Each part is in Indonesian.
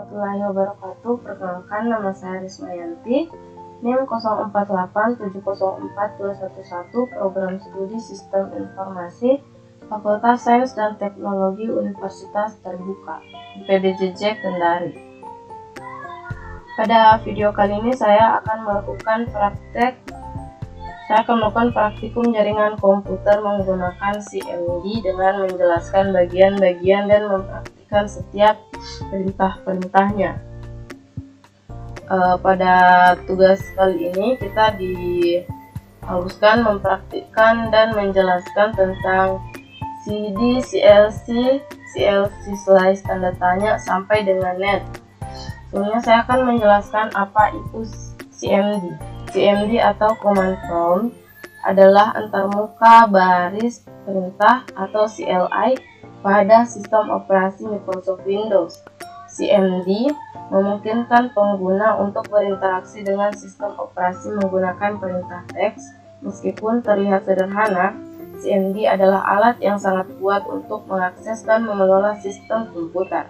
warahmatullahi wabarakatuh. Perkenalkan, nama saya Rismayanti, NIM 0887042111, Program Studi Sistem Informasi, Fakultas Sains dan Teknologi Universitas Terbuka, IPB-JJ Kendari. Pada video kali ini saya akan melakukan praktikum jaringan komputer menggunakan CMD dengan menjelaskan bagian-bagian dan mempraktikkan setiap perintah-perintahnya. Pada tugas kali ini kita diharuskan mempraktikkan dan menjelaskan tentang CD, CLC, CLC slice tanda tanya sampai dengan net. Sebelumnya saya akan menjelaskan apa itu CMD. CMD atau Command Prompt adalah antarmuka baris perintah atau CLI pada sistem operasi Microsoft Windows. CMD memungkinkan pengguna untuk berinteraksi dengan sistem operasi menggunakan perintah teks. Meskipun terlihat sederhana, CMD adalah alat yang sangat kuat untuk mengakses dan mengelola sistem komputer.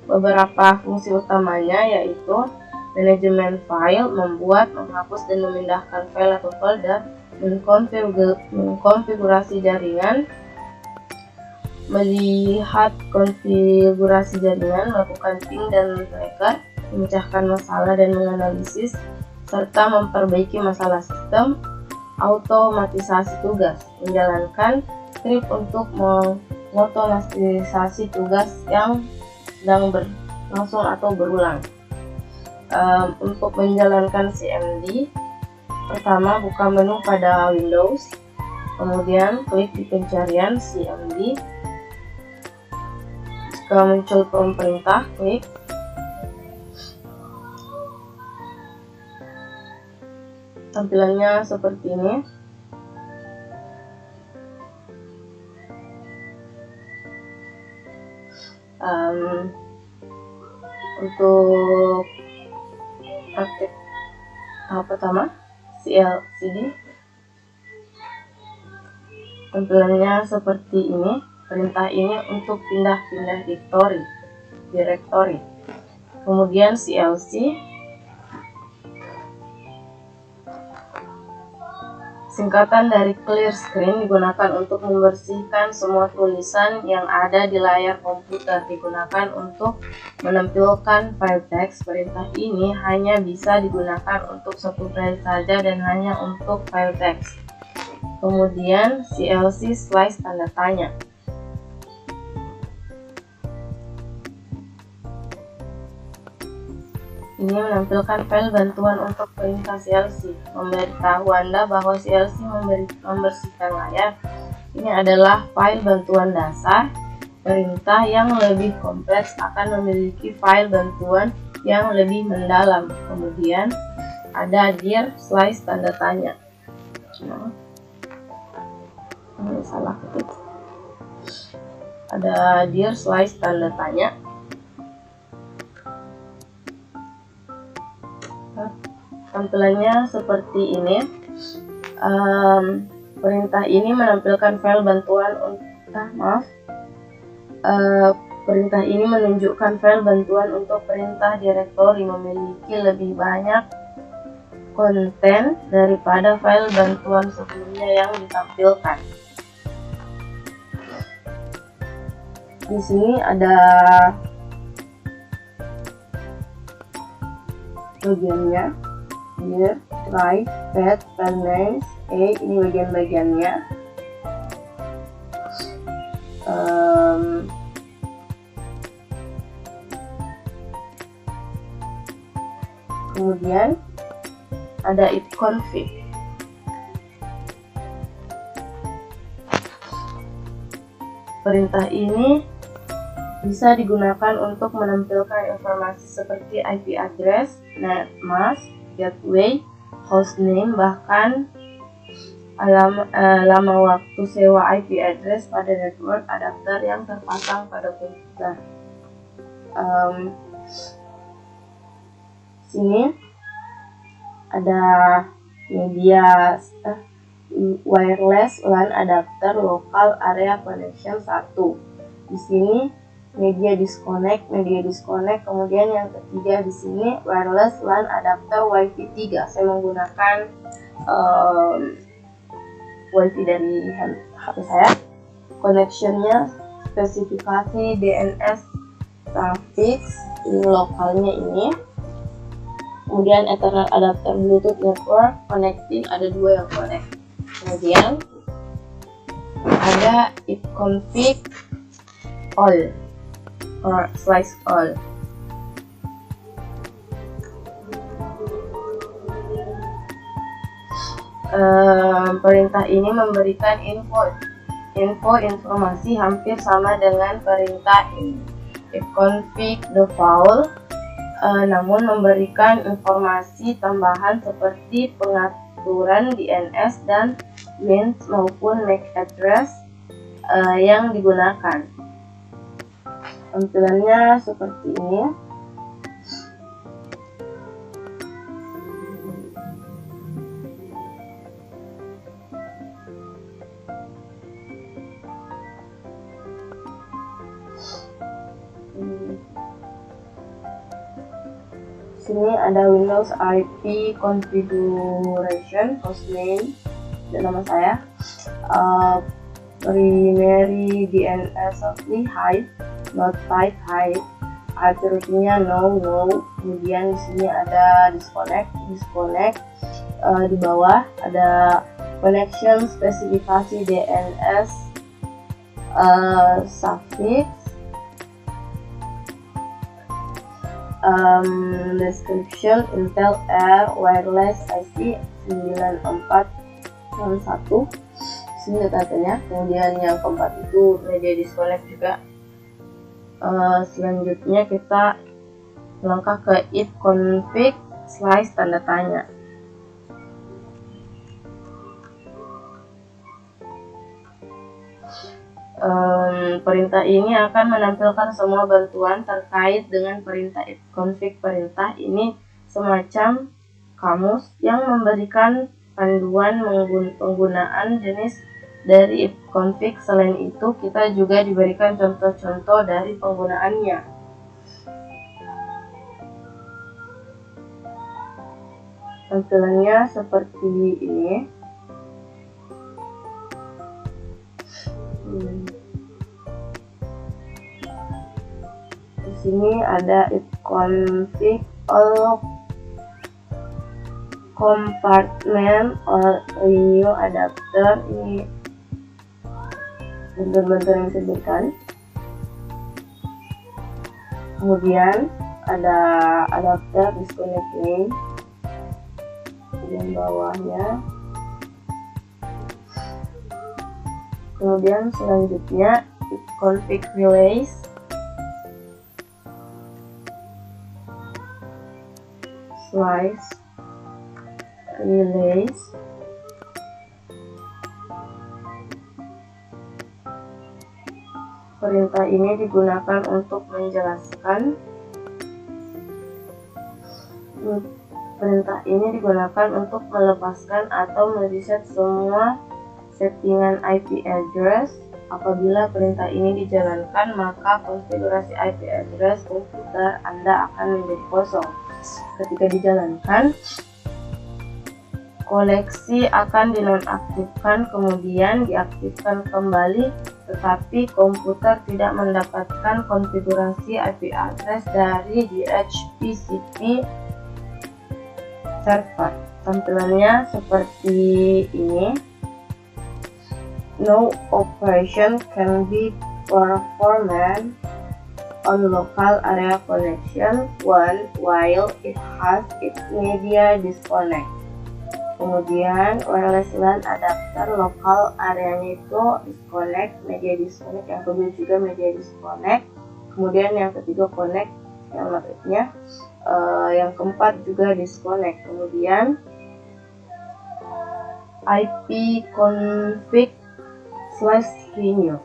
Beberapa fungsi utamanya yaitu manajemen file, membuat, menghapus, dan memindahkan file atau folder, mengkonfigurasi jaringan, melihat konfigurasi jaringan, melakukan ping dan tracker, memecahkan masalah dan menganalisis, serta memperbaiki masalah sistem, otomatisasi tugas, menjalankan skrip untuk mengotomatisasi tugas yang sedang berlangsung atau berulang. Untuk menjalankan CMD, pertama buka menu pada Windows, kemudian klik di pencarian CMD. Jika muncul prompt perintah, klik. Tampilannya seperti ini. Untuk praktik tahap pertama, CLCD, tampilannya seperti ini. Perintah ini untuk pindah-pindah directory. Kemudian CLC, singkatan dari clear screen, digunakan untuk membersihkan semua tulisan yang ada di layar komputer. Digunakan untuk menampilkan file teks. Perintah ini hanya bisa digunakan untuk satu file saja dan hanya untuk file teks. Kemudian CLC slice tanda tanya. Ini menampilkan file bantuan untuk perintah CLC, memberitahu Anda bahwa CLC membersihkan layar. Ini adalah file bantuan dasar. Perintah yang lebih kompleks akan memiliki file bantuan yang lebih mendalam. Kemudian ada dir slice tanda tanya. Ini salah ketik. Ada dir slice tanda tanya. Tampilannya seperti ini. Perintah ini menampilkan file bantuan perintah ini menunjukkan file bantuan untuk perintah directory, memiliki lebih banyak konten daripada file bantuan sebelumnya yang ditampilkan. Di sini ada bagiannya. Here, right, pad, file names, ini bagian-bagiannya. Kemudian ada itconfig. Perintah ini bisa digunakan untuk menampilkan informasi seperti IP address, net mask, gateway, hostname, bahkan lama waktu sewa IP address pada network adapter yang terpasang pada komputer. Sini ada media wireless LAN adapter local area connection 1. Di sini media disconnect. Kemudian yang ketiga di sini wireless LAN adapter Wi-Fi 3. Saya menggunakan Wi-Fi dari HP saya. Connectionnya spesifikasi DNS suffix, ini lokalnya ini. Kemudian Ethernet adapter Bluetooth network connecting, ada 2 yang connect. Kemudian ada ipconfig all or slice all. Perintah ini memberikan informasi hampir sama dengan perintah ini, ipconfig default, namun memberikan informasi tambahan seperti pengaturan DNS dan WINS maupun MAC address yang digunakan. Tampilannya seperti ini. Sini ada Windows IP configuration, hostname dan nama saya, primary DNS softly hide, not type hide, IP routingnya no. Kemudian di sini ada disconnect. Di bawah ada connection spesifikasi DNS suffix, description Intel Air Wireless IC 9461. Sini datanya. Kemudian yang keempat itu media disconnect juga. Selanjutnya kita melangkah ke ipconfig slice tanda tanya. Perintah ini akan menampilkan semua bantuan terkait dengan perintah ipconfig. Perintah ini semacam kamus yang memberikan panduan penggunaan jenis dari ipconfig. Selain itu, kita juga diberikan contoh-contoh dari penggunaannya. Tampilannya seperti ini. Di sini ada ipconfig all compartment or renew adapter. Ini bentuk-bentuk yang disebutkan. Kemudian ada adapter disconnect ini di bawahnya. Kemudian selanjutnya ipconfig relays, slice relays. Perintah ini digunakan untuk menjelaskan melepaskan atau mereset semua settingan IP address. Apabila perintah ini dijalankan, maka konfigurasi IP address komputer Anda akan menjadi kosong. Ketika dijalankan, koleksi akan dinonaktifkan kemudian diaktifkan kembali, tetapi komputer tidak mendapatkan konfigurasi IP address dari DHCP server. Tampilannya seperti ini. No operation can be performed on local area connection 1 while it has its media disconnect. Kemudian wireless LAN adapter lokal areanya itu disconnect, media disconnect. Yang kedua juga media disconnect. Kemudian yang ketiga connect, yang lainnya. Yang keempat juga disconnect. Kemudian IP config /renew.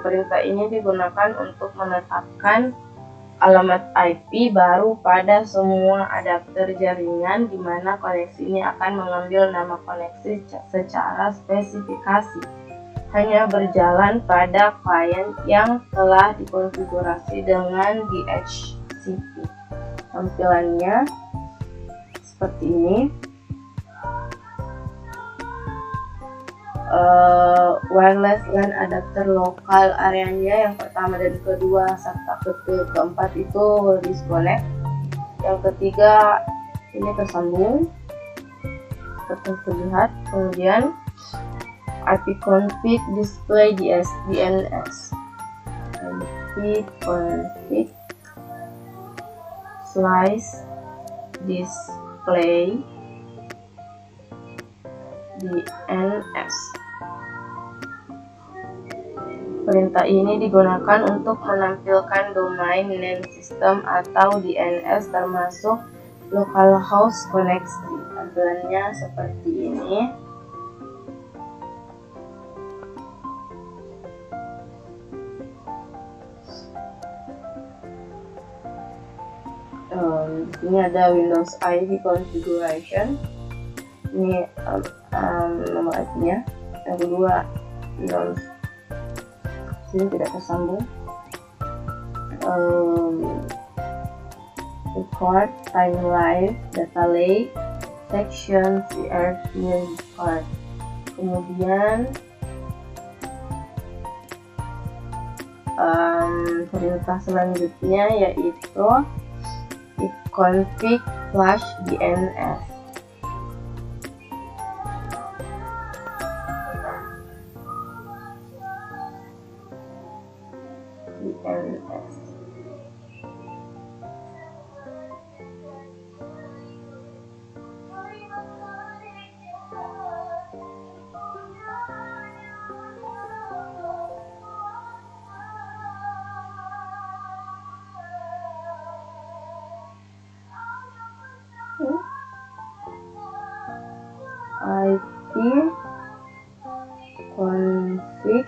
Perintah ini digunakan untuk menetapkan alamat IP baru pada semua adapter jaringan, di mana koneksi ini akan mengambil nama koneksi secara spesifikasi, hanya berjalan pada klien yang telah dikonfigurasi dengan DHCP. Tampilannya seperti ini. Wireless LAN adapter lokal areanya yang pertama dan kedua serta keempat itu disconnect. Yang ketiga ini tersambung seperti terlihat. Kemudian ipconfig display DNS, ipconfig slice display DNS. Perintah ini digunakan untuk menampilkan domain name system atau DNS termasuk localhost koneksi. Tampilannya seperti ini. Ini ada Windows ID configuration. Ini nomor IP-nya. Yang kedua Windows, sini tidak tersambung. Record, time live, data lake, section, CRT, record. Kemudian perintah selanjutnya yaitu ipconfig flash DNS. ipconfig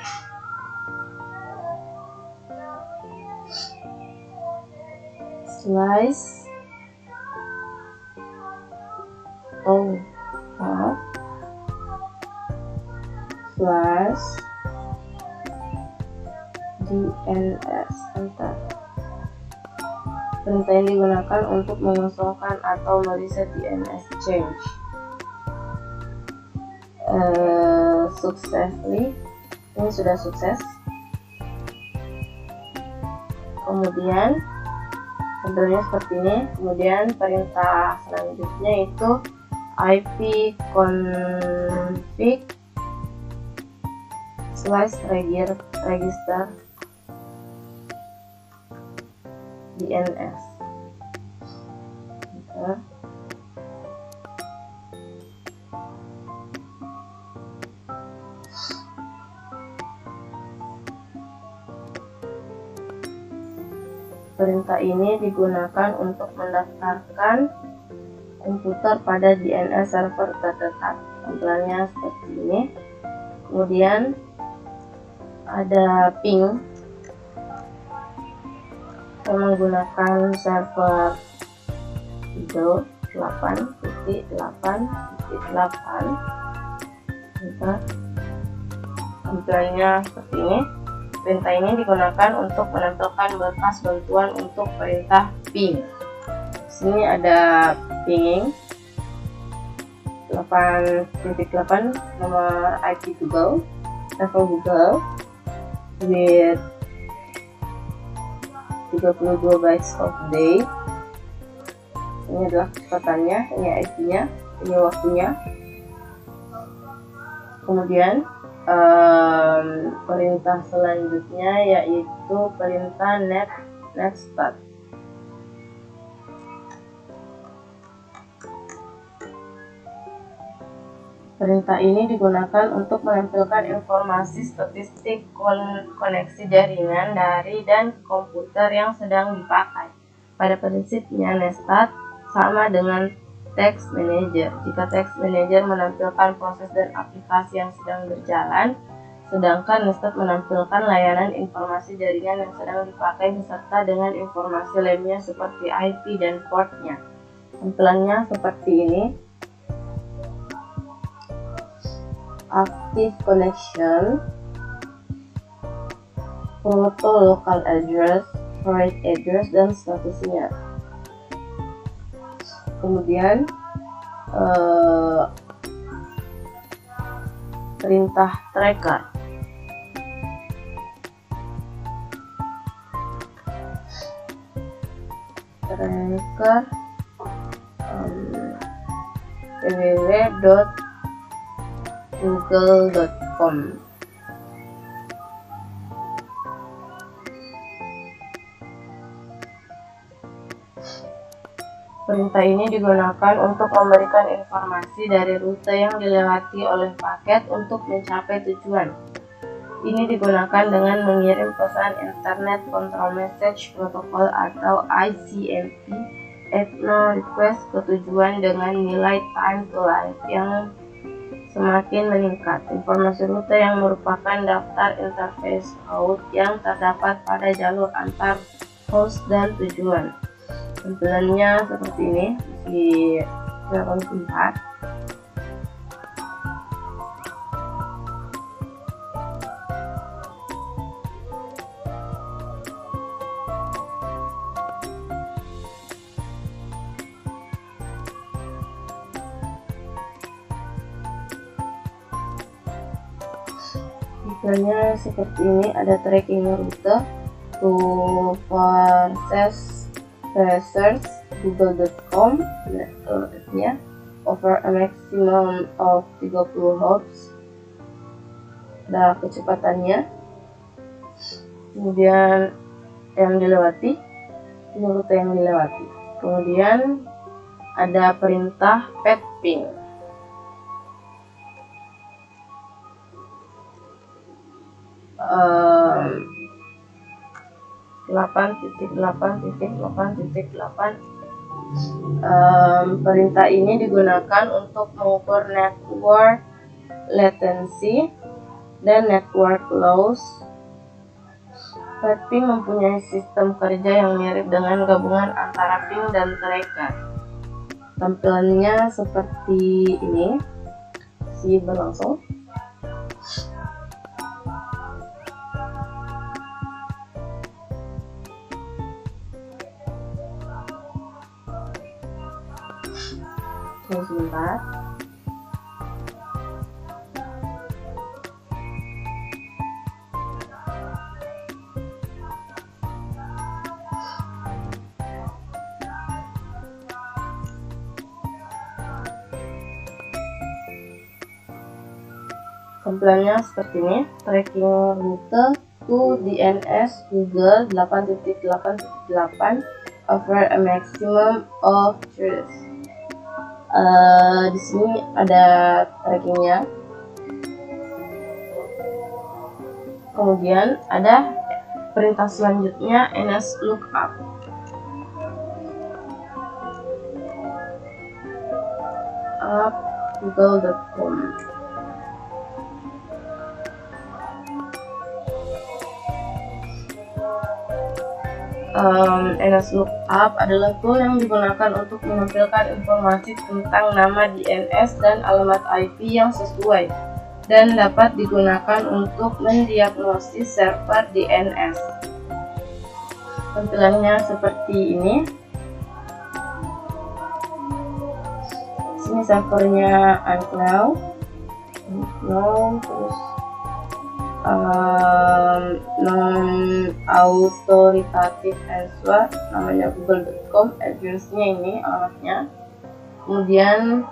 slice slash DNS. Enter. Perintah ini digunakan untuk mengosongkan atau mereset DNS change. Successfully, ini sudah sukses. Kemudian tampilannya seperti ini. Kemudian perintah selanjutnya itu ipconfig slice register DNS. Perintah ini digunakan untuk mendaftarkan komputer pada DNS server terdekat. Tampilannya seperti ini. Kemudian ada ping menggunakan server Google 8.8.8. Tampilannya seperti ini. Perintah ini digunakan untuk menampilkan berkas bantuan untuk perintah ping. Sini ada pinging 8.8 nomor IP Google, level Google with 32 bytes of date. Ini adalah kecepatannya, ini IP-nya, ini waktunya. Kemudian perintah selanjutnya yaitu perintah netstart. Perintah ini digunakan untuk menampilkan informasi statistik koneksi jaringan dari dan komputer yang sedang dipakai. Pada prinsipnya, netstart sama dengan text manager. Jika text manager menampilkan proses dan aplikasi yang sedang berjalan, sedangkan nested menampilkan layanan informasi jaringan yang sedang dipakai beserta dengan informasi lainnya seperti IP dan portnya. Tampilannya seperti ini. Active connection, foto local address, private address, dan statusnya. Kemudian perintah tracker. www.google.com. Perintah ini digunakan untuk memberikan informasi dari rute yang dilewati oleh paket untuk mencapai tujuan. Ini digunakan dengan mengirim pesan Internet Control Message Protocol atau ICMP Acknowledge request ke tujuan dengan nilai time to live yang semakin meningkat. Informasi rute yang merupakan daftar interface route yang terdapat pada jalur antar host dan tujuan. Tampilannya seperti ini, silakan lihat. Misalnya seperti ini, ada tracking rute to process search google.com nya over a maximum of 30 hops. Ada kecepatannya, kemudian yang dilewati, ini rute yang dilewati. Kemudian ada perintah pet ping. Perintah ini digunakan untuk mengukur network latency dan network loss. Ping mempunyai sistem kerja yang mirip dengan gabungan antara ping dan tracker. Tampilannya seperti ini, berlangsung. Sebentar. Tampilannya seperti ini, tracking rute to DNS Google 8.8.8 over a maximum of choice. Di sini ada trackingnya. Kemudian ada perintah selanjutnya nslookup. Google.com. nslookup adalah tool yang digunakan untuk menampilkan informasi tentang nama DNS dan alamat IP yang sesuai dan dapat digunakan untuk mendiagnosis server DNS. Tampilannya seperti ini. Sini servernya unknown, terus non-authoritative answer, namanya google.com, address-nya ini, alamatnya. Kemudian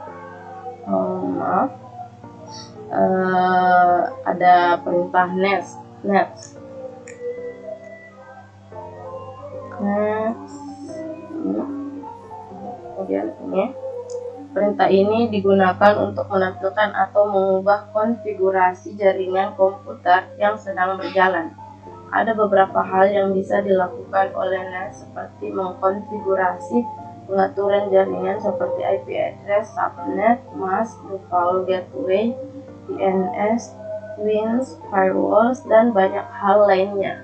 ada perintah next. Kemudian ini, perintah ini digunakan untuk menampilkan atau mengubah konfigurasi jaringan komputer yang sedang berjalan. Ada beberapa hal yang bisa dilakukan oleh NAS seperti mengkonfigurasi pengaturan jaringan seperti IP address, subnet, mask, default gateway, DNS, twins, firewalls, dan banyak hal lainnya.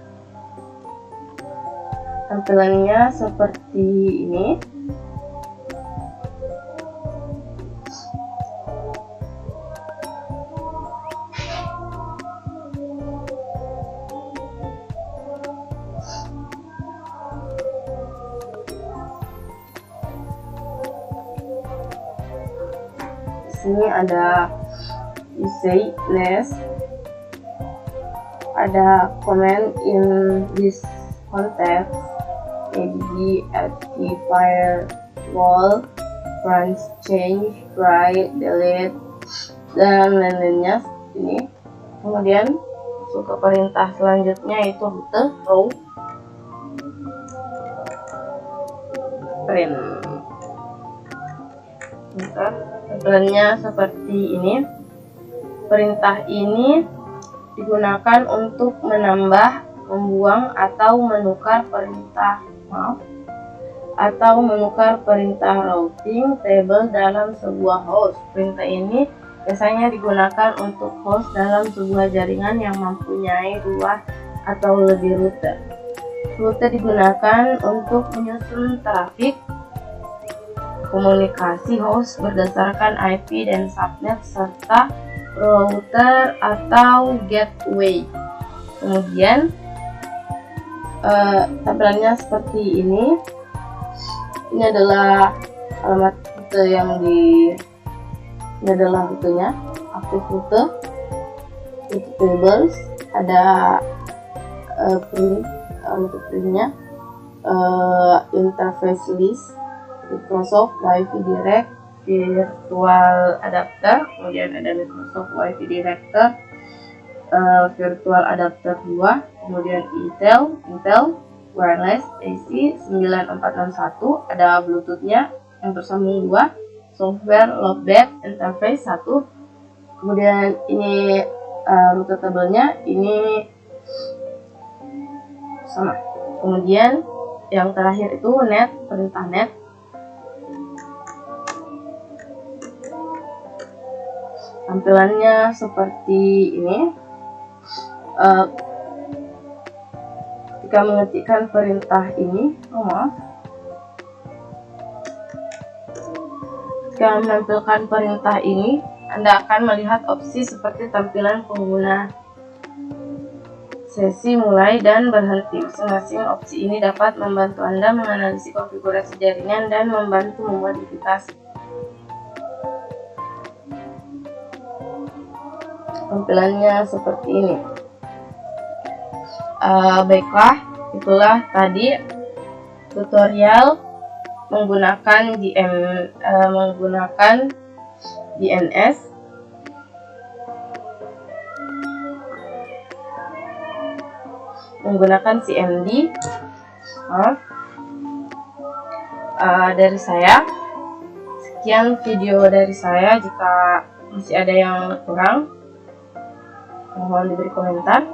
Tampilannya seperti ini. Di sini ada usage list, ada comment in this context, maybe active firewall, branch change, write, delete, dan lain-lainnya ini. Kemudian masuk ke perintah selanjutnya, yaitu rute row print. Tampilannya seperti ini. Perintah ini digunakan untuk menambah, membuang, atau menukar perintah routing table dalam sebuah host. Perintah ini biasanya digunakan untuk host dalam sebuah jaringan yang mempunyai 2 atau lebih rute. Rute digunakan untuk menyusun trafik komunikasi host berdasarkan IP dan subnet serta router atau gateway. Kemudian tampilannya seperti ini. Ini adalah alamat rute ini adalah rutenya, aktif rute, tables, ada print untuk printnya, interface list, Microsoft Wi-Fi Direct, virtual adapter, kemudian ada Microsoft Wi-Fi Director, virtual adapter 2, kemudian Intel wireless AC 9461, ada Bluetooth-nya yang tersambung 2, software loopback interface 1, kemudian ini rute tabelnya ini sama. Kemudian yang terakhir itu net, perintah net. Tampilannya seperti ini. Ketika mengetikkan perintah ini, ketika menampilkan perintah ini, Anda akan melihat opsi seperti tampilan pengguna, sesi mulai dan berhenti. Masing-masing opsi ini dapat membantu Anda menganalisis konfigurasi jaringan dan membantu memodifikasi. Tampilannya seperti ini. Baiklah, itulah tadi tutorial menggunakan DNS menggunakan CMD dari saya. Sekian video dari saya. Jika masih ada yang kurang, mohon diberi komentar.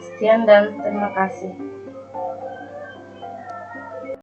Sekian dan terima kasih.